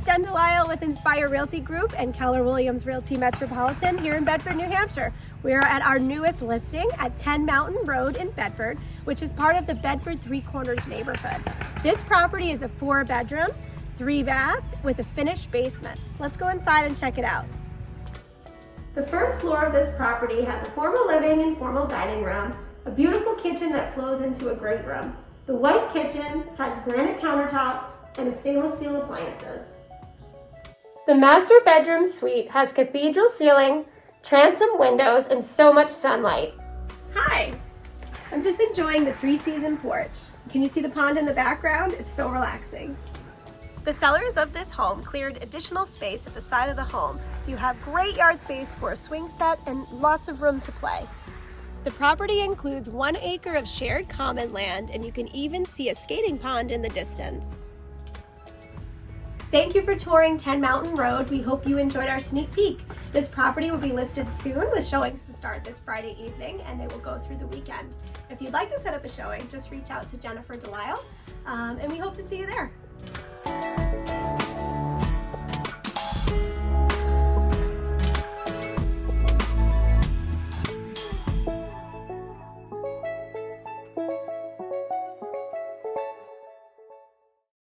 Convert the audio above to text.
Jen Delisle with Inspire Realty Group and Keller Williams Realty Metropolitan here in Bedford, New Hampshire. We are at our newest listing at 10 Mountain Road in Bedford, which is part of the Bedford Three Corners neighborhood. This property is a 4-bedroom, 3-bath with a finished basement. Let's go inside and check it out. The first floor of this property has a formal living and formal dining room, a beautiful kitchen that flows into a great room. The white kitchen has granite countertops and stainless steel appliances. The master bedroom suite has cathedral ceiling, transom windows, and so much sunlight. Hi, I'm just enjoying the 3-season porch. Can you see the pond in the background? It's so relaxing. The sellers of this home cleared additional space at the side of the home, so you have great yard space for a swing set and lots of room to play. The property includes 1 acre of shared common land, and you can even see a skating pond in the distance. Thank you for touring 10 Mountain Road. We hope you enjoyed our sneak peek. This property will be listed soon with showings to start this Friday evening, and they will go through the weekend. If you'd like to set up a showing, just reach out to Jennifer Delisle, and we hope to see you there.